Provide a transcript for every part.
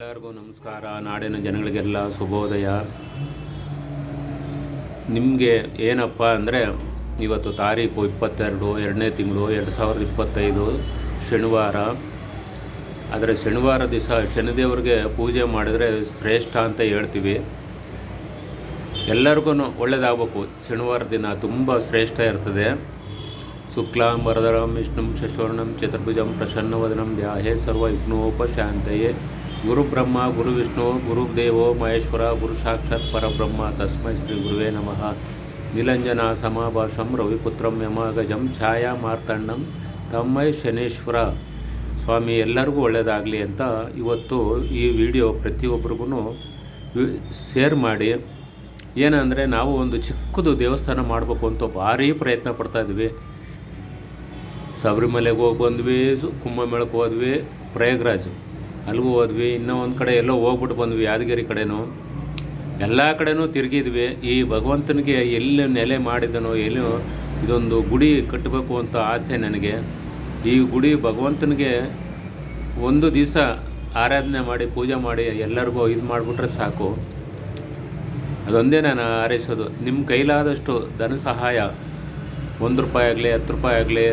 ಎಲ್ಲರಿಗೂ ನಮಸ್ಕಾರ. ನಾಡಿನ ಜನಗಳಿಗೆಲ್ಲ ಶುಭೋದಯ. ನಿಮಗೆ ಏನಪ್ಪ ಅಂದರೆ, ಇವತ್ತು ತಾರೀಕು 22 2ನೇ ತಿಂಗಳು 2025 ಶನಿವಾರ. ಆದರೆ ಶನಿವಾರ ದಿವಸ ಶನಿದೇವರಿಗೆ ಪೂಜೆ ಮಾಡಿದರೆ ಶ್ರೇಷ್ಠ ಅಂತ ಹೇಳ್ತೀವಿ. ಎಲ್ಲರಿಗೂ ಒಳ್ಳೆಯದಾಗಬೇಕು. ಶನಿವಾರ ದಿನ ತುಂಬ ಶ್ರೇಷ್ಠ ಇರ್ತದೆ. ಶುಕ್ಲಾಂಬರಧರಂ ವಿಷ್ಣುಂ ಶಶಿವರ್ಣಂ ಚತುರ್ಭುಜಂ ಪ್ರಸನ್ನವದನಂ ಧ್ಯಾಯೇ ಸರ್ವವಿಘ್ನೋಪಶಾಂತಯೇ. ಗುರು ಬ್ರಹ್ಮ ಗುರು ವಿಷ್ಣು ಗುರುದೇವೋ ಮಹೇಶ್ವರ ಗುರು ಸಾಕ್ಷಾತ್ ಪರಬ್ರಹ್ಮ ತಸ್ಮೈ ಶ್ರೀ ಗುರುವೇ ನಮಃ. ನಿಲಂಜನ ಸಮಾಭಾಷಂ ರವಿಪುತ್ರಂ ಯಮಗಜಂ ಛಾಯಾ ಮಾರ್ತಣ್ಣಂ ತಮ್ಮೈ ಶನೇಶ್ವರ. ಸ್ವಾಮಿ ಎಲ್ಲರಿಗೂ ಒಳ್ಳೆಯದಾಗಲಿ ಅಂತ ಇವತ್ತು ಈ ವಿಡಿಯೋ ಪ್ರತಿಯೊಬ್ಬರಿಗೂ ಶೇರ್ ಮಾಡಿ. ಏನಂದರೆ, ನಾವು ಒಂದು ಚಿಕ್ಕದು ದೇವಸ್ಥಾನ ಮಾಡಬೇಕು ಅಂತ ಭಾರೀ ಪ್ರಯತ್ನ ಪಡ್ತಾಯಿದ್ವಿ. ಶಬರಿಮಲೆಗೆ ಹೋಗಿ ಬಂದ್ವಿ, ಕುಂಭಮೇಳಕ್ಕೆ ಹೋದ್ವಿ, ಪ್ರಯಾಗ್ರಾಜ್ ಅಲ್ಲಿಗೂ ಹೋದ್ವಿ, ಇನ್ನೂ ಒಂದು ಕಡೆ ಎಲ್ಲೋ ಹೋಗ್ಬಿಟ್ಟು ಬಂದ್ವಿ, ಯಾದಗಿರಿ ಕಡೆನೂ ಎಲ್ಲ ಕಡೆನೂ ತಿರುಗಿದ್ವಿ. ಈ ಭಗವಂತನಿಗೆ ಎಲ್ಲಿ ನೆಲೆ ಮಾಡಿದನೋ ಎಲ್ಲೋ ಇದೊಂದು ಗುಡಿ ಕಟ್ಟಬೇಕು ಅಂತ ಆಸೆ ನನಗೆ. ಈ ಗುಡಿ ಭಗವಂತನಿಗೆ ಒಂದು ದಿವಸ ಆರಾಧನೆ ಮಾಡಿ ಪೂಜೆ ಮಾಡಿ ಎಲ್ಲರಿಗೂ ಇದು ಮಾಡಿಬಿಟ್ರೆ ಸಾಕು. ಅದೊಂದೇ ನಾನು ಹಾರೈಸೋದು. ನಿಮ್ಮ ಕೈಲಾದಷ್ಟು ಧನ ಸಹಾಯ, 1 ರೂಪಾಯಿ ಆಗಲಿ 10 ರೂಪಾಯಿ ಆಗಲಿ,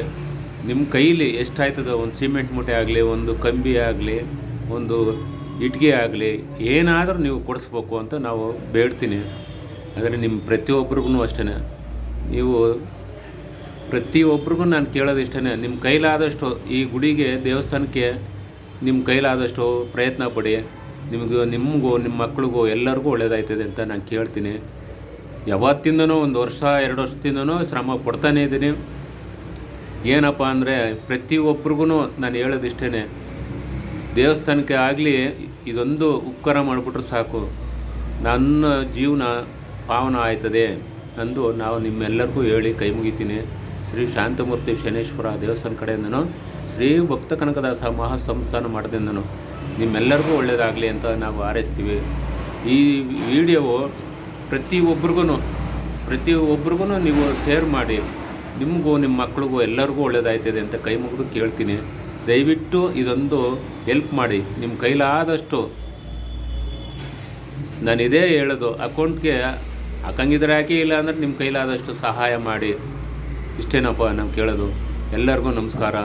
ನಿಮ್ಮ ಕೈಲಿ ಎಷ್ಟಾಯ್ತದೋ, ಒಂದು ಸಿಮೆಂಟ್ ಮೂಟೆ ಆಗಲಿ, ಒಂದು ಕಂಬಿ ಆಗಲಿ, ಒಂದು ಇಟ್ಟಿಗೆ ಆಗಲಿ, ಏನಾದರೂ ನೀವು ಕೊಡಿಸ್ಬೇಕು ಅಂತ ನಾವು ಬೇಡ್ತೀನಿ. ಆದರೆ ನಿಮ್ಮ ಪ್ರತಿಯೊಬ್ಬರಿಗೂ ಅಷ್ಟೇ, ನೀವು ಪ್ರತಿಯೊಬ್ಬರಿಗೂ ನಾನು ಕೇಳೋದು ಇಷ್ಟೇ, ನಿಮ್ಮ ಕೈಲಾದಷ್ಟು ಈ ಗುಡಿಗೆ ದೇವಸ್ಥಾನಕ್ಕೆ ನಿಮ್ಮ ಕೈಲಾದಷ್ಟು ಪ್ರಯತ್ನ ಪಡಿ. ನಿಮಗೂ ನಿಮ್ಮ ಮಕ್ಳಿಗೂ ಎಲ್ಲರಿಗೂ ಒಳ್ಳೆಯದಾಯ್ತದೆ ಅಂತ ನಾನು ಕೇಳ್ತೀನಿ. ಯಾವತ್ತಿಂದನೂ 1 ವರ್ಷ 2 ವರ್ಷದಿಂದನೂ ಶ್ರಮ ಪಡ್ತಾನೇ ಇದ್ದೀನಿ. ಏನಪ್ಪ ಅಂದರೆ, ಪ್ರತಿಯೊಬ್ಬರಿಗೂ ನಾನು ಹೇಳೋದಿಷ್ಟೇ, ದೇವಸ್ಥಾನಕ್ಕೆ ಆಗಲಿ ಇದೊಂದು ಉಪಕಾರ ಮಾಡಿಬಿಟ್ರೆ ಸಾಕು, ನನ್ನ ಜೀವನ ಪಾವನ ಆಯ್ತದೆ ಅಂದು ನಾವು ನಿಮ್ಮೆಲ್ಲರಿಗೂ ಹೇಳಿ ಕೈ ಮುಗಿತೀನಿ. ಶ್ರೀ ಶಾಂತಮೂರ್ತಿ ಶನೇಶ್ವರ ದೇವಸ್ಥಾನ ಕಡೆಯಿಂದನೂ ಶ್ರೀ ಭಕ್ತ ಕನಕದಾಸ ಮಹಾಸಂಸ್ಥಾನ ಮಾಡೋದ್ರಿಂದನೂ ನಿಮ್ಮೆಲ್ಲರಿಗೂ ಒಳ್ಳೆಯದಾಗಲಿ ಅಂತ ನಾವು ಹಾರೈಸ್ತೀವಿ. ಈ ವಿಡಿಯೋವು ಪ್ರತಿಯೊಬ್ಬರಿಗೂ ನೀವು ಶೇರ್ ಮಾಡಿ. ನಿಮಗೂ ನಿಮ್ಮ ಮಕ್ಳಿಗೂ ಎಲ್ಲರಿಗೂ ಒಳ್ಳೆಯದಾಯ್ತದೆ ಅಂತ ಕೈ ಮುಗಿದು ಕೇಳ್ತೀನಿ. ದಯವಿಟ್ಟು ಇದೊಂದು ಹೆಲ್ಪ್ ಮಾಡಿ. ನಿಮ್ಮ ಕೈಲಾದಷ್ಟು, ನಾನು ಇದೇ ಹೇಳೋದು, ಅಕೌಂಟ್ಗೆ ಹಾಕಂಗಿದ್ರೆ ಹಾಕಿ, ಇಲ್ಲ ಅಂದರೆ ನಿಮ್ಮ ಕೈಲಾದಷ್ಟು ಸಹಾಯ ಮಾಡಿ. ಇಷ್ಟೇನಪ್ಪ ನಾವು ಕೇಳೋದು. ಎಲ್ಲರಿಗೂ ನಮಸ್ಕಾರ.